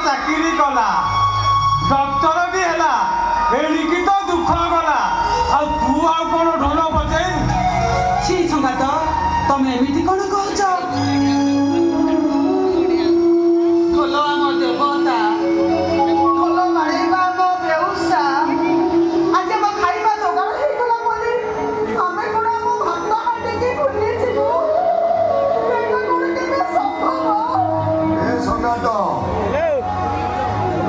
चाकरी कला डॉक्टर भी है एणिकी तो दुख गला तू आ कौन ढोल बजेबू छी संगात तमें एमती कौन कहच ढोल आम देवता ढोल बाड़ेबा आम बेउसा आज आम खाइबा जोगाड़ होइगला बोली आमे कोन आम भात हांडी के भूली छिलु एटा कोन केबे संभव ए संगात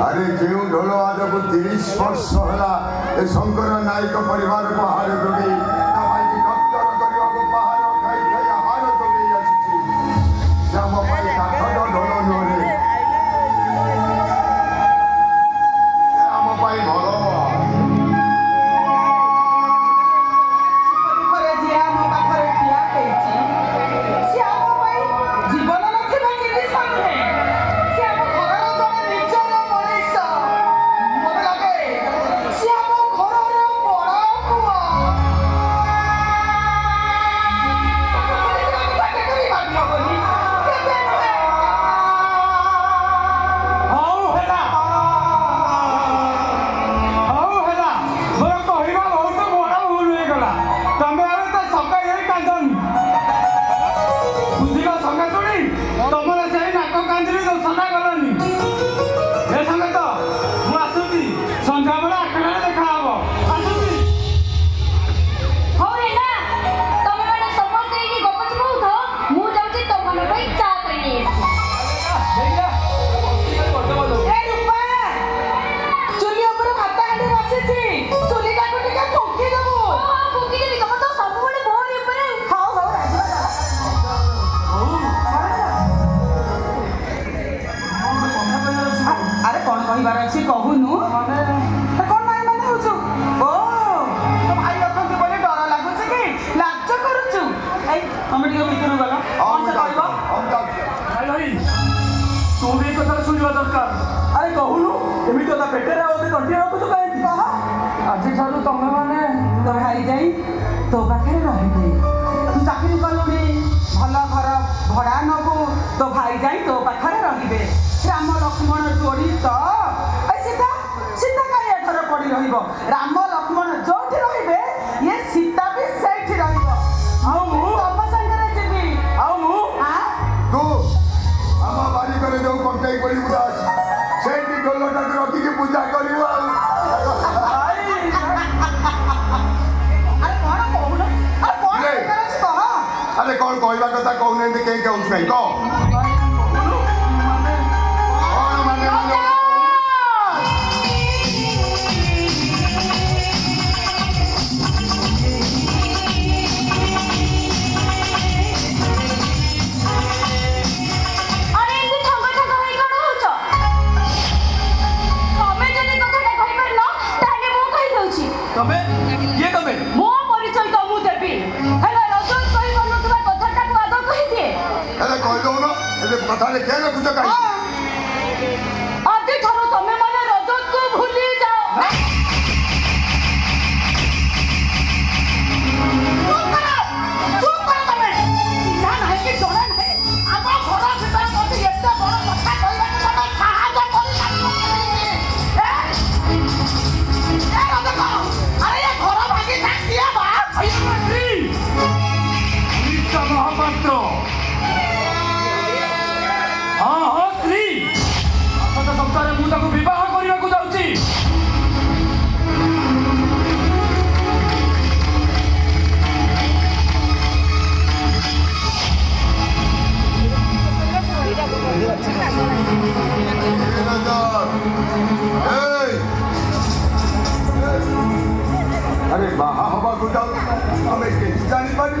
अरे जो ढोल आज को 30 वर्ष है शंकर नायक परिवार को हार जोड़ी डॉक्टर करने को बाहर खाई खाई हार जोड़ी आसी श्याम भाई काठ ढोल नुहे श्याम भाई भल तो पाखे रही तू चाकरी कलुनी भल घर भड़ा नबू तो भाई जाई तो पाखे रे राम लक्ष्मण जोड़ी तो सीता सीता कहीं एथर पड़ी राम लक्ष्मण जो रे ये सीता भी से तुम संगे जी तू आम बाड़ी करे जो कंटाई पड़ी उदास से ढोलटा रखिकी पूजा कर କହିବା କଥା କହୁନାହାନ୍ତି କେହି କହୁଛୁ ନାହିଁ କହ କଣ ମାନେ ତମେ କିଏ ତମେ ମୋ ପରିଚୟ ତ ମୁଁ ଦେବି ହେଲେ ରଜତ କହିପାରୁନଥିବା କଥାଟାକୁ ଆଗ କହିଦିଏ ହେଲେ କହିଦଉନ ଏବେ କଥାରେ କିଏ ରଖୁଛ କାହିଁକି ଆଜିଠାରୁ ତମେ ମାନେ ରଜତକୁ ଭୁଲି ଯାଅ ଚୁପ୍ କର ତମେ ଚିହ୍ନା ନାହିଁ କି ଜଣା ନାହିଁ ଆମ ଘର ଭିତରେ ମୋତେ ଏତେ ବଡ଼ କଥା କହିବାକୁ ତମେ ସାହାଯ୍ୟ କରିପାରିବ ଆରେ ଏ ଘର ଭାଙ୍ଗି କିଏ ବା ମହାପାତ୍ର ହଁ ହଁ ସ୍ତ୍ରୀ ଆସନ୍ତା ସପ୍ତାହରେ ମୁଁ ତାକୁ ବିବାହ କରିବାକୁ ଯାଉଛି अरे बाहा हवा को जाओ हमें कैसे जानी पानी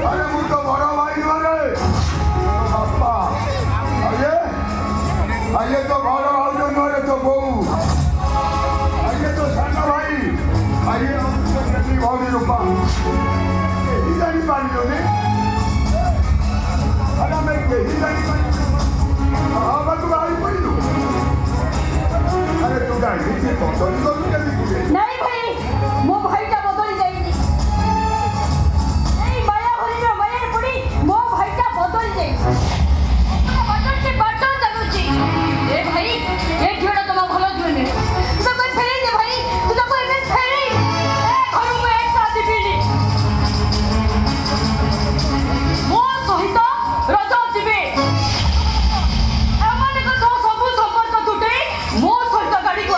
अरे वो तो बड़ा भाई वाले बापा आइए तो बड़ा भाई जो मारे तो बहू आइए तो साना भाई आइए हम कितनी भाई रुपा यही जानी पानी जो ने अरे मैं यही जानी पानी हाँ मैं तो गाड़ी पड़ी लूँ अरे तू गाड़ी से तो नहीं भाई ମୋ ଭାଇଟା ବଦଳି ଯାଇଛି ଏଇ ମାୟାଭରୀର ମାୟାରେ ପଡ଼ି ମୋ ଭାଇଟା ବଦଳି ଯାଇଛି ବଦଳୁଛି ବାଟ ଚାଲୁଛି ଏ ଭାଇ ଏ ଝିଅଟା ତମ ଭଲ ଝିଅ ନୁହେଁ ତୁ ତାକୁ ଫେରେଇ ଦେ ଭାଇ ତୁ ତାକୁ ଏବେ ଫେରେଇ ଏ ଘରକୁ ଏକା ଯିବିନି ମୋ ସହିତ ରଜ ଯିବେ ଏମାନଙ୍କ ସହ ସବୁ ସମ୍ପର୍କ ତୁଟେଇ ମୋ ସହିତ ଗାଡ଼ିକୁ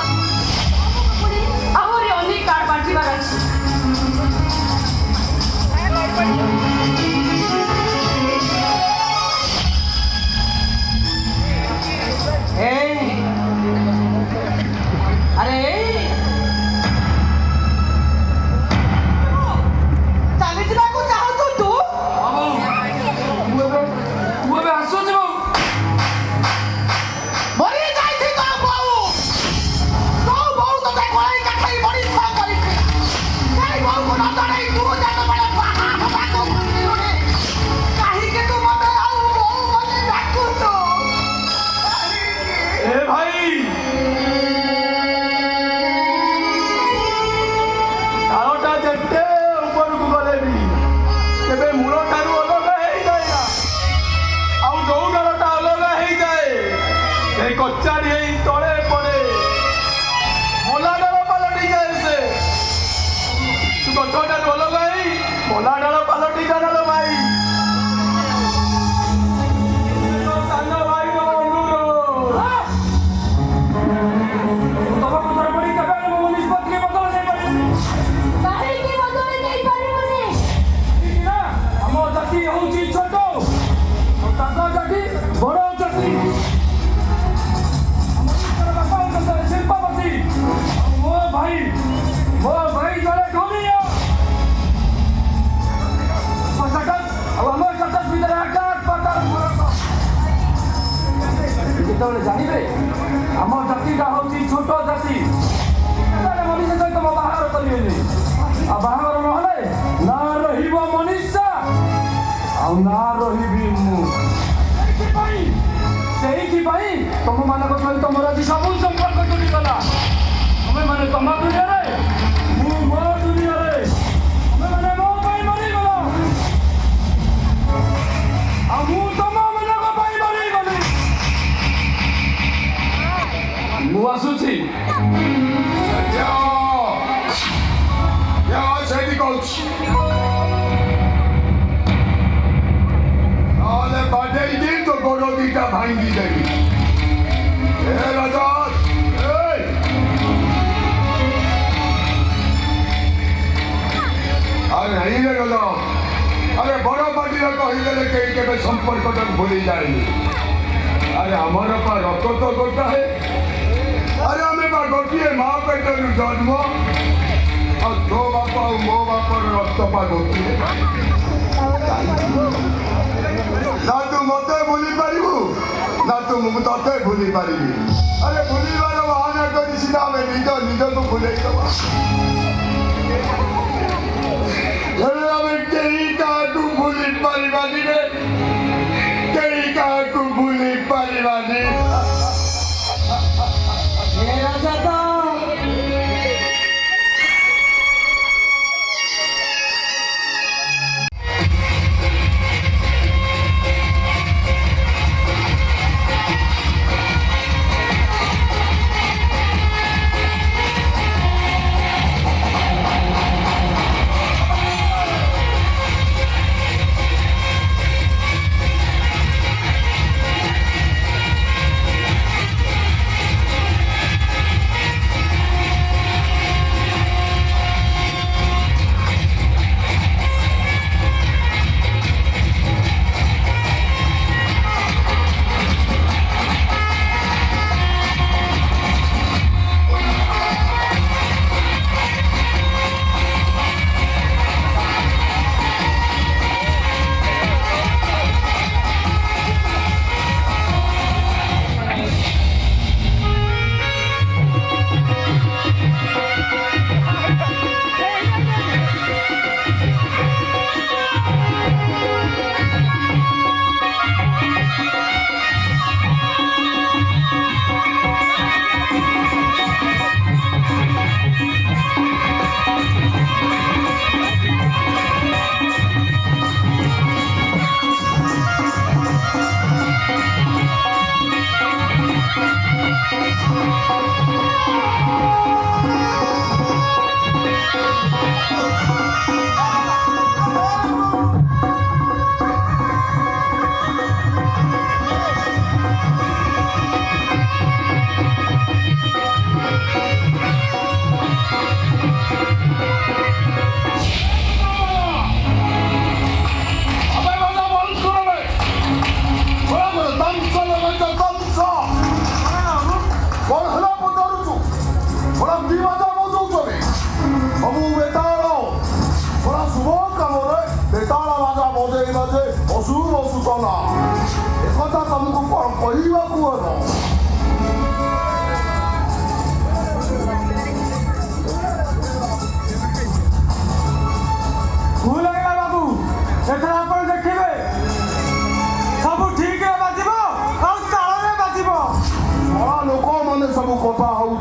ଆହୁରି ଅନେକ କାର୍ଡ ବାଣ୍ଟିବାର ଅଛି ଆରେ ଚାଲି ଯିବାକୁ ଚାହୁଁଛୁ ତୁ ତୁ ଏବେ ଆସୁଛୁ ମରି ଯାଇଛି ତୋ ବୋଉ ତୋ ବୋଉ ତୋତେ ଗୋଳେଇ କାଠେଇ ବଡ଼ି ଛୁଆ କରିଛି ସେଇ ବୋଉକୁ ନ ଜଣେଇ ତୁ ଯେତେବେଳେ ବାହା ହେବାକୁ ଭୁଲିଲୁଣି କାହିଁକି ତୁ ମତେ ଆଉ ବୋଉ ବୋଲି ଡାକୁଛୁ ଏ ଭାଇ ଡାଳଟା ଯେତେ ଉପରକୁ ଗଲେ ବି କେବେ ମୂଳଠାରୁ ଅଲଗା ହେଇଯାଏ ନା ଆଉ ଯୋଉ ଡାଳଟା ଅଲଗା ହେଇଯାଏ ସେଇ କଚାଡ଼ି ହେଇ ତଳେ ପଡ଼େ ମଲା ଡାଳ ପାଲଟି ଯାଏ ସେ ତୁ ଗଛଟାରୁ ଅଲଗା ହେଇ ମଲା ଡାଳ ପାଲଟି ଜାଣଲ ଭାଇ ସାନ ଭାଇର ଅନୁରୋଧ ତମ ପଥର ପଡ଼ି କେବେ ମୋ ନିଷ୍ପତ୍ତିରେ ବଦଳ ଯାଇପାରିବନି କାହିଁକି ବଦଳି ଯାଇପାରିବନି ନା ଆମ ଜାତି ହେଉଛି ଛୋଟ ତାଙ୍କ ଜାତି ବଡ଼ ଜାତି ଆମ ବାପା ହେଉଛନ୍ତି ଶିଳ୍ପପତି ମୋ ଭାଇ ଜଣେ କମିଆ ଆଉ ଆମ ଷ୍ଟାଟସ୍ ଭିତରେ ଆକାଶ ପାତାଳ ଫରକ ଯେତେବେଳେ ଜାଣିବେ ଆମ ଜାତିଟା ହେଉଛି ଛୋଟ ଜାତି ସେତେବେଳେ ମଣିଷ ସହିତ ମୋ ବାହାଘର କରିବେନି ଆଉ ବାହାଘର ନହେଲେ ନା ରହିବ ମଣିଷ ଆଉ ନା ରହିବି ମୁଁ ସେଇଥିପାଇଁ ତମମାନଙ୍କ ସହିତ ମୋର ଆଜି ସବୁ ସମ୍ପର୍କ ତୁଟିଗଲା ତମେମାନେ ତମ ଦୁନିଆରେ ମୁଁ ମୋ ଦୁନିଆରେ ତମେମାନେ ମୋ ପାଇଁ ମରିଗଲ ଆଉ ମୁଁ ତମମାନଙ୍କ ପାଇଁ ମରିଗଲି ମୁଁ ଆସୁଛି ସେଇଠି କହୁଛି ନହେଲେ ବାଡ଼େଇକି ତୋ ଗୋଡ଼ ଦିଟା ଭାଙ୍ଗି ଦେବି ଏ ରଜତ ଆଉ ନାହିଁ ରେ ରଜତ अरे बड़ पार्टी कहीदेले कहीं के संपर्क तक भूली जाएंगे। अरे आमर पा रक्त तो गोटा है। अरे आम पा गोटे माँ पेटर जन्म और तो बाप और मो बाप रक्त पा गोटे ना तू मत भूली पारू ना तू ते भूली पारि। अरे भूलबार बहाना कर निज निज को भूल कहीं क्या भूली पारि कहीं क्या भूली पारि राजा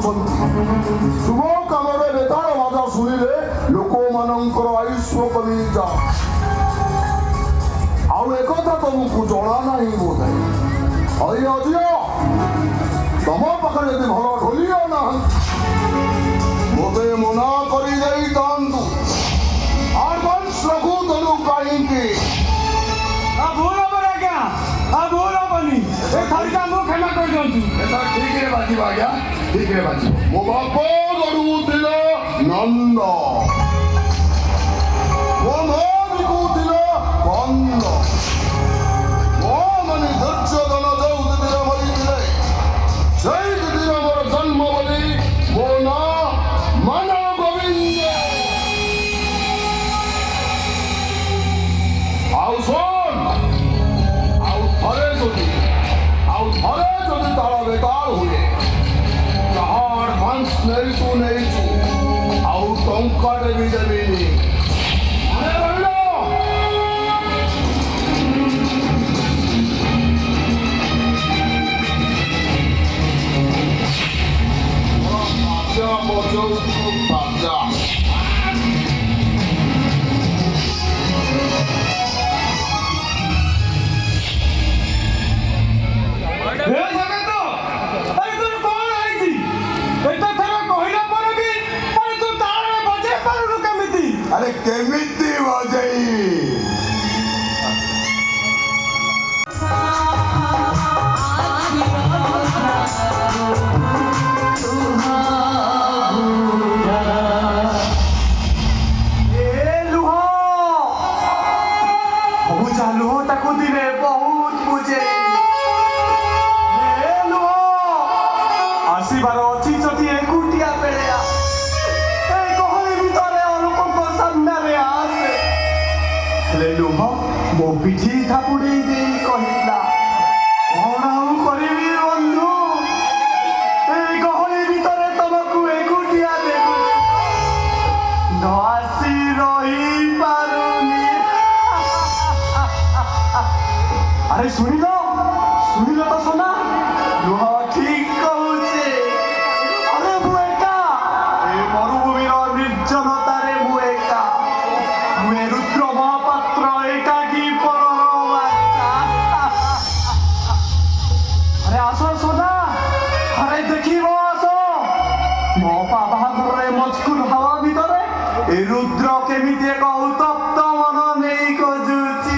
तो शुभ कम बेताल बाजा शुणिले लोक मानकर आयुष्य कमी जा एक तुमको जना ना बोधे अजी तुम पाखे यदि भल ढोलिया ना मत मना कर रखू तेणु कहीं भूल हम आज्ञा भूल हेनी क्षमा कर ठीक है बाजी आज्ञा ठीक है बाजी मो बाप गढ़ुले नंद मो मानुले बंद मो मानी दुर्योधन जो दीदी मरी से दीदी मोर जन्म बोली मो ना मन गोविंद आउ सुन आउ थरे जदि तारा बेकार हुए जहार हंस नहीं तू आउ टंका देवी अरे केमिति बजई ପିଠି ଥାପୁଡ଼େଇ ଦେଇ କହିଲା, କ'ଣ ଆଉ କରିବି ବନ୍ଧୁ, ଏଇ ଗହଳି ଭିତରେ ତମକୁ ଏକୁଟିଆ ଦେଖୁଛି, ନ ଆସି ରହିପାରୁନି। ଆରେ ଶୁଣିଲ ତ সোনা, ଲୁହ ଠିକ କହୁଛେ। ଆରେ ମୁଁ ଏକା, ଏ ମରୁଭୂମିର ନିର୍ଜନତାରେ ମୁଁ ଏକା, ମୁଁ ଏ ରୁଦ୍ର ମହାପାତ୍ର ଏକାକୀ ପରର ବାଚ୍ଚା। ଆରେ ଆସ সোনা, ଆରେ ଦେଖିବ ଆସ, ମୋ ବାହାଘରରେ ମଜକୁର ହାୱା ଭିତରେ ଏ ରୁଦ୍ର କେମିତି ଏକ ଉତ୍ତପ୍ତ ମନ ନେଇ ଖୋଜୁଛି।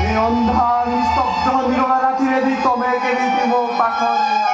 ଏ ଅନ୍ଧା ନିସ୍ତବ୍ଧ ନିରୋଳା ରାତିରେ ବି ତମେ କେମିତି ମୋ ପାଖରେ